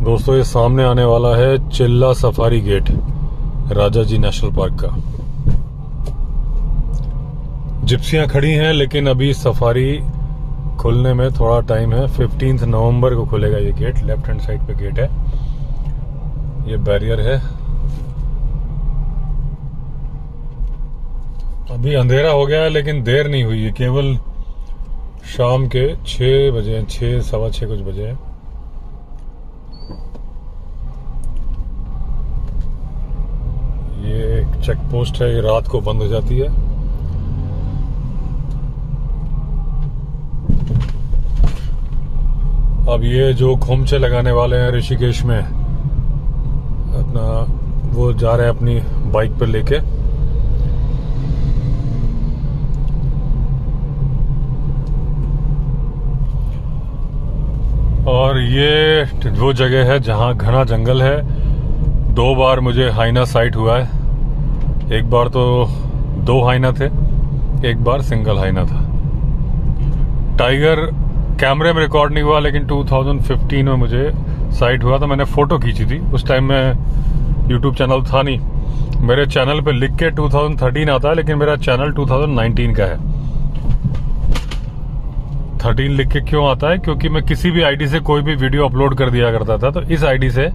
दोस्तों ये सामने आने वाला है चिल्ला सफारी गेट, राजा जी नेशनल पार्क का। जिप्सियां खड़ी हैं लेकिन अभी सफारी खुलने में थोड़ा टाइम है। 15 नवंबर को खुलेगा ये गेट। लेफ्ट हैंड साइड पे गेट है, ये बैरियर है। अभी अंधेरा हो गया है लेकिन देर नहीं हुई है, केवल शाम के 6 बजे, 6 सवा 6 कुछ बजे हैं। ये एक चेक पोस्ट है, ये रात को बंद हो जाती है। अब ये जो खोमचे लगाने वाले हैं ऋषिकेश में, अपना वो जा रहे हैं अपनी बाइक पर लेके। और ये वो जगह है जहां घना जंगल है। 2 बार मुझे हाइना साइट हुआ है। एक बार तो 2 हाइना थे, एक बार सिंगल हाइना था। टाइगर कैमरे में रिकॉर्ड नहीं हुआ लेकिन 2015 में मुझे साइट हुआ था। मैंने फोटो खींची थी, उस टाइम में यूट्यूब चैनल था नहीं। मेरे चैनल पे लिख के 2013 आता है लेकिन मेरा चैनल 2019 का है। 13 लिख के क्यों आता है? क्योंकि मैं किसी भी आईडी से कोई भी वीडियो अपलोड कर दिया करता था, तो इस आईडी से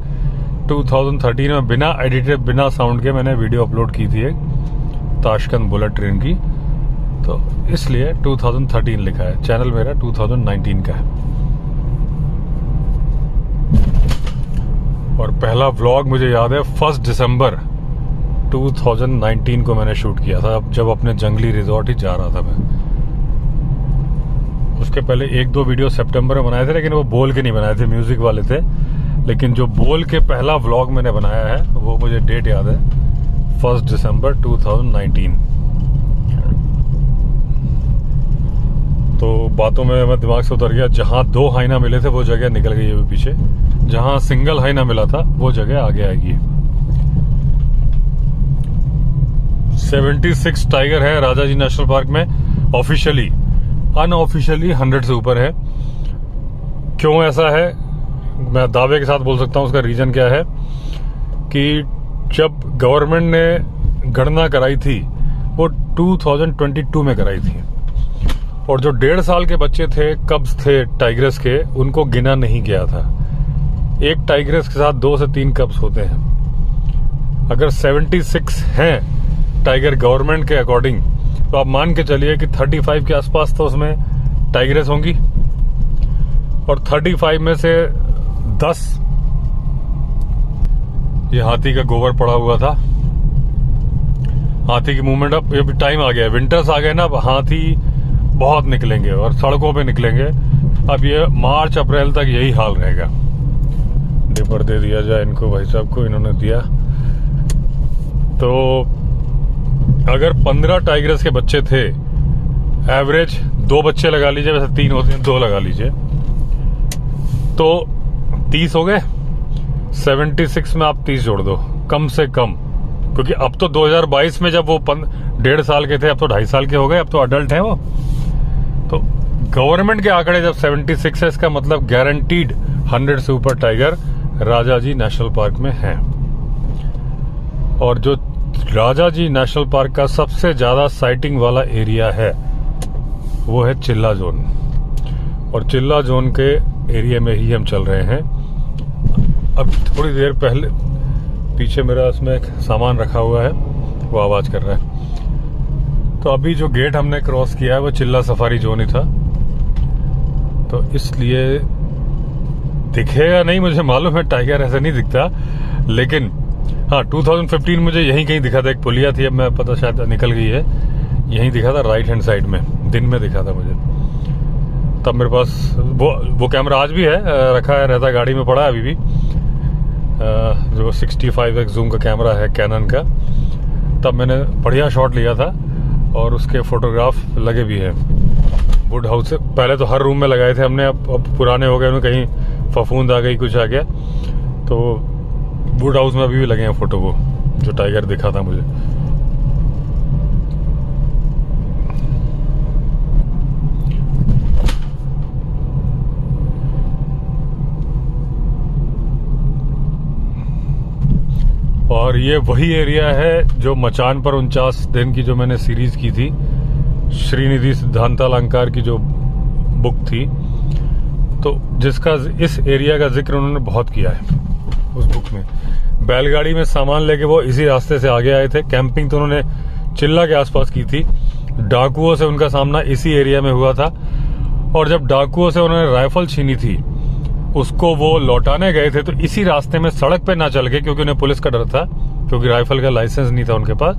2013 में बिना एडिटेड, बिना साउंड के मैंने वीडियो अपलोड की थी एक ताशकंद बुलेट ट्रेन की, तो इसलिए 2013 लिखा है। चैनल मेरा 2019 का है। और पहला व्लॉग मुझे याद है 1 दिसंबर 2019 को मैंने शूट किया था, जब अपने जंगली रिजॉर्ट ही जा रहा था मैं। उसके पहले 1-2 वीडियो सितंबर में बनाए थे लेकिन वो बोल के नहीं बनाए थे, म्यूजिक वाले थे। लेकिन जो बोल के पहला व्लॉग मैंने बनाया है वो मुझे डेट याद है, 1 दिसंबर 2019। तो बातों में मैं दिमाग से उतर गया। जहां 2 हाइना मिले थे वो जगह निकल गई है पीछे, जहां सिंगल हाइना मिला था वो जगह आगे आएगी। 76 टाइगर है राजा जी नेशनल पार्क में। ऑफिशियली, अनऑफिशियली 100 से ऊपर है। क्यों ऐसा है मैं दावे के साथ बोल सकता हूं। उसका रीजन क्या है कि जब गवर्नमेंट ने गणना कराई थी वो 2022 में कराई थी, और जो 1.5 साल के बच्चे थे, कब्स थे टाइग्रेस के, उनको गिना नहीं गया था। एक टाइग्रेस के साथ 2 से 3 कब्स होते हैं। अगर 76 हैं टाइगर गवर्नमेंट के अकॉर्डिंग, तो आप मान के चलिए कि 35 के आसपास तो उसमें टाइग्रेस होंगी, और 35 में से 10 ये हाथी का गोबर पड़ा हुआ था। हाथी की मूवमेंट, अब ये टाइम आ गया है, विंटर्स आ गए ना, अब हाथी बहुत निकलेंगे और सड़कों पे निकलेंगे। अब ये मार्च अप्रैल तक यही हाल रहेगा। डिपर दे दिया जाए इनको, भाई साहब को इन्होंने दिया। तो अगर 15 टाइगर्स के बच्चे थे, एवरेज 2 बच्चे लगा लीजिए, वैसे 3 होते हैं, 2 लगा लीजिए, तो 30 हो गए। 76 में आप 30 जोड़ दो कम से कम, क्योंकि अब तो 2022 में जब वो 1.5 साल के थे, अब तो 2.5 साल के हो गए, अब तो अडल्ट हैं वो। तो गवर्नमेंट के आंकड़े जब 76 है, इसका मतलब गारंटीड 100 से ऊपर टाइगर राजा जी नेशनल पार्क में हैं। और जो राजा जी नेशनल पार्क का सबसे ज्यादा साइटिंग वाला एरिया है वो है चिल्ला जोन, और चिल्ला जोन के एरिया में ही हम चल रहे हैं। अब थोड़ी देर पहले पीछे मेरा इसमें एक सामान रखा हुआ है, वो आवाज कर रहा है। तो अभी जो गेट हमने क्रॉस किया है वो चिल्ला सफारी जोन ही था, तो इसलिए दिखेगा नहीं, मुझे मालूम है टाइगर ऐसे नहीं दिखता, लेकिन हाँ 2015 मुझे यहीं कहीं दिखा था। एक पुलिया थी, अब मैं पता शायद निकल गई है, यहीं दिखा था राइट हैंड साइड में, दिन में दिखा था मुझे। तब मेरे पास वो कैमरा आज भी है, रखा है, रहता गाड़ी में पड़ा है अभी भी, जो 65x जूम का कैमरा है कैनन का। तब मैंने बढ़िया शॉट लिया था और उसके फोटोग्राफ लगे भी हैं। वुड हाउस से पहले तो हर रूम में लगाए थे हमने, अब पुराने हो गए, उनमें कहीं फफूंद आ गई, कुछ आ गया, तो वुड हाउस में अभी भी लगे हैं फोटो, वो जो टाइगर दिखा था मुझे। और ये वही एरिया है जो मचान पर 49 दिन की जो मैंने सीरीज की थी, श्रीनिधि सिद्धांतालंकार की जो बुक थी, तो जिसका इस एरिया का जिक्र उन्होंने बहुत किया है उस बुक में। बैलगाड़ी में सामान लेके वो इसी रास्ते से आगे आए थे। कैंपिंग तो उन्होंने चिल्ला के आसपास की थी। डाकुओं से उनका सामना इसी एरिया में हुआ था, और जब डाकुओं से उन्होंने राइफल छीनी थी, उसको वो लौटाने गए थे तो इसी रास्ते में सड़क पे ना चल के, क्योंकि उन्हें पुलिस का डर था, क्योंकि राइफल का लाइसेंस नहीं था उनके पास,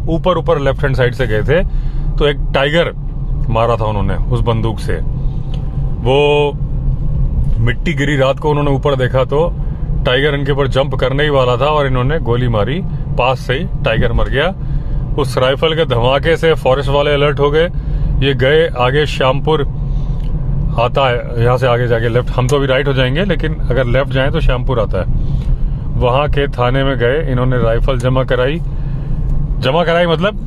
ऊपर लेफ्ट हैंड साइड से गए थे, तो एक टाइगर मारा था उन्होंने उस बंदूक से। वो मिट्टी गिरी, रात को उन्होंने ऊपर देखा तो टाइगर इनके ऊपर जंप करने ही वाला था, और इन्होंने गोली मारी, पास से ही टाइगर मर गया। उस राइफल के धमाके से फॉरेस्ट वाले अलर्ट हो गए। ये गए आगे, श्यामपुर आता है यहाँ से आगे जाके लेफ्ट, हम तो अभी राइट हो जाएंगे, लेकिन अगर लेफ्ट जाएं तो श्यामपुर आता है। वहां के थाने में गए, इन्होंने राइफल जमा कराई मतलब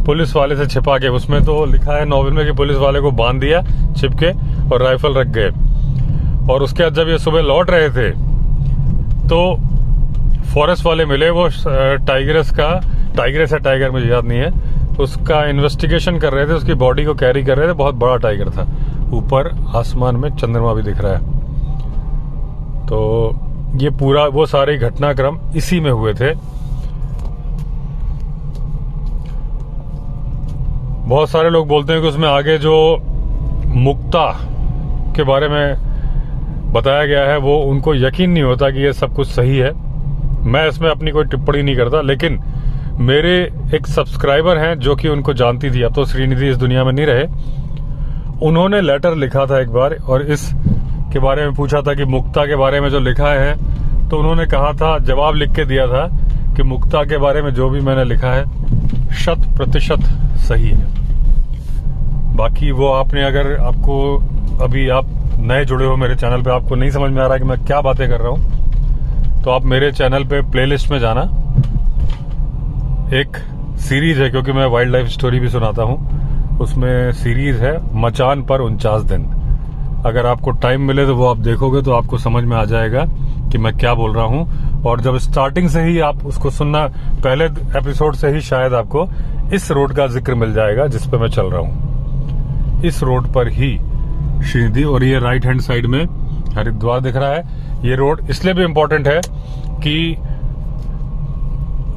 पुलिस वाले से छिपा के। उसमें तो लिखा है नॉवल में कि पुलिस वाले को बांध दिया छिपके और राइफल रख गए। और उसके बाद जब ये सुबह लौट रहे थे तो फॉरेस्ट वाले मिले, वो टाइगर मुझे याद नहीं है, उसका इन्वेस्टिगेशन कर रहे थे, उसकी बॉडी को कैरी कर रहे थे। बहुत बड़ा टाइगर था, ऊपर आसमान में चंद्रमा भी दिख रहा है। तो ये पूरा वो सारे घटनाक्रम इसी में हुए थे। बहुत सारे लोग बोलते हैं कि उसमें आगे जो मुक्ता के बारे में बताया गया है वो उनको यकीन नहीं होता कि ये सब कुछ सही है। मैं इसमें अपनी कोई टिप्पणी नहीं करता, लेकिन मेरे एक सब्सक्राइबर हैं जो कि उनको जानती थी, अब तो श्रीनिधि इस दुनिया में नहीं रहे, उन्होंने लेटर लिखा था एक बार और इस के बारे में पूछा था कि मुक्ता के बारे में जो लिखा है, तो उन्होंने कहा था, जवाब लिख के दिया था कि मुक्ता के बारे में जो भी मैंने लिखा है 100% सही है। बाकी वो आपने, अगर आपको अभी आप नए जुड़े हो मेरे चैनल पे, आपको नहीं समझ में आ रहा कि मैं क्या बातें कर रहा हूं, तो आप मेरे चैनल पे प्लेलिस्ट में जाना। एक सीरीज है, क्योंकि मैं वाइल्ड लाइफ स्टोरी भी सुनाता हूं, उसमें सीरीज है मचान पर 49 दिन। अगर आपको टाइम मिले तो वो आप देखोगे तो आपको समझ में आ जाएगा कि मैं क्या बोल रहा हूं। और जब स्टार्टिंग से ही आप उसको सुनना, पहले एपिसोड से ही शायद आपको इस रोड का जिक्र मिल जाएगा जिस पे मैं चल रहा हूं। इस रोड पर ही श्रीनिधि, और ये राइट हैंड साइड में हरिद्वार दिख रहा है। ये रोड इसलिए भी इम्पोर्टेंट है कि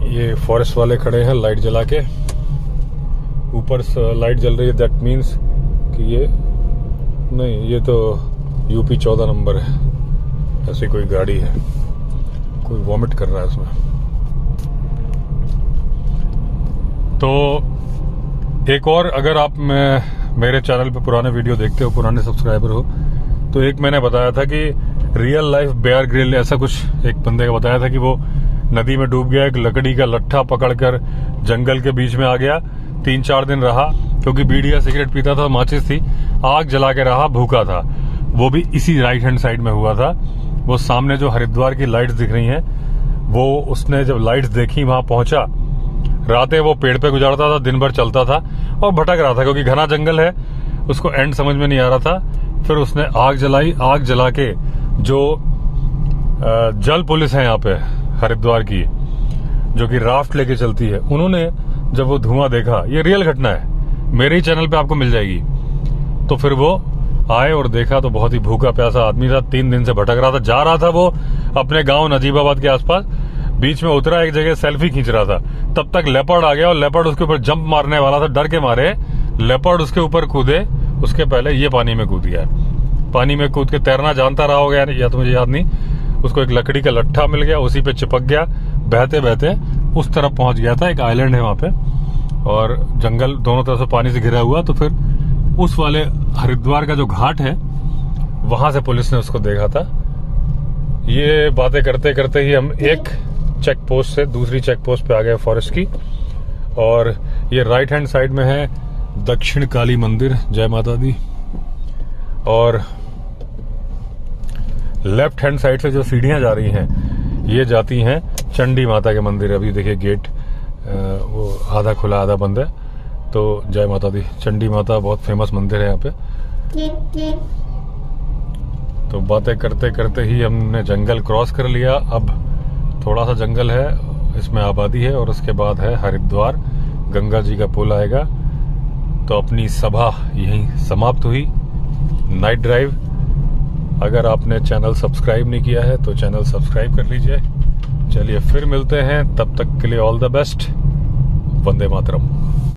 ये फॉरेस्ट वाले खड़े हैं लाइट जला के, ऊपर लाइट जल रही है, दैट मीन्स कि ये नहीं, ये तो यूपी 14 नंबर है, ऐसी कोई गाड़ी है, कोई वॉमिट कर रहा है उसमें। तो एक और, अगर आप मेरे चैनल पे पुराने वीडियो देखते हो, पुराने सब्सक्राइबर हो, तो एक मैंने बताया था कि रियल लाइफ बेयर ग्रिल, ऐसा कुछ एक बंदे का बताया था कि वो नदी में डूब गया, एक लकड़ी का लट्ठा पकड़कर जंगल के बीच में आ गया, 3-4 दिन रहा, क्योंकि बीड़ी या सिगरेट पीता था, माचिस थी, आग जला के रहा, भूखा था। वो भी इसी राइट हैंड साइड में हुआ था। वो सामने जो हरिद्वार की लाइट्स दिख रही हैं, वो उसने जब लाइट्स देखी, वहां पहुंचा, रातें वो पेड़ पे गुजारता था, दिन भर चलता था और भटक रहा था, क्योंकि घना जंगल है, उसको एंड समझ में नहीं आ रहा था। फिर उसने आग जलाई, आग जला के जो जल पुलिस है यहाँ पे हरिद्वार की, जो कि राफ्ट लेके चलती है, उन्होंने जब वो धुआं देखा, ये रियल घटना है, मेरे ही चैनल पे आपको मिल जाएगी, तो फिर वो आए और देखा तो बहुत ही भूखा प्यासा आदमी था, 3 दिन से भटक रहा था। जा रहा था वो अपने गांव नजीबाबाद के आसपास, बीच में उतरा, एक जगह सेल्फी खींच रहा था, तब तक लेपर्ड आ गया और लेपर्ड उसके ऊपर जंप मारने वाला था। डर के मारे लेपर्ड उसके ऊपर कूदे, उसके पहले ये पानी में कूद गया। पानी में कूद के तैरना जानता रहा होगा या तो मुझे याद नहीं। उसको एक लकड़ी का लट्ठा मिल गया, उसी पे चिपक गया, बहते बहते उस तरफ पहुंच गया था। एक आइलैंड है वहां पे और जंगल दोनों तरफ से पानी से घिरा हुआ। तो फिर उस वाले हरिद्वार का जो घाट है, वहां से पुलिस ने उसको देखा था। ये बातें करते करते ही हम एक चेक पोस्ट से दूसरी चेक पोस्ट पे आ गए फॉरेस्ट की, और ये राइट हैंड साइड में है दक्षिण काली मंदिर, जय माता दी, और लेफ्ट हैंड साइड से जो सीढ़ियां जा रही हैं, ये जाती हैं चंडी माता के मंदिर। अभी देखिए गेट वो आधा खुला आधा बंद है, तो जय माता दी। चंडी माता बहुत फेमस मंदिर है यहाँ पे। तो बातें करते करते ही हमने जंगल क्रॉस कर लिया। अब थोड़ा सा जंगल है इसमें आबादी है और उसके बाद है हरिद्वार, गंगा जी का पुल आएगा। तो अपनी सभा यहीं समाप्त हुई। Night drive. अगर आपने चैनल सब्सक्राइब नहीं किया है तो चैनल सब्सक्राइब कर लीजिए। चलिए फिर मिलते हैं, तब तक के लिए all the best. Vande Mataram.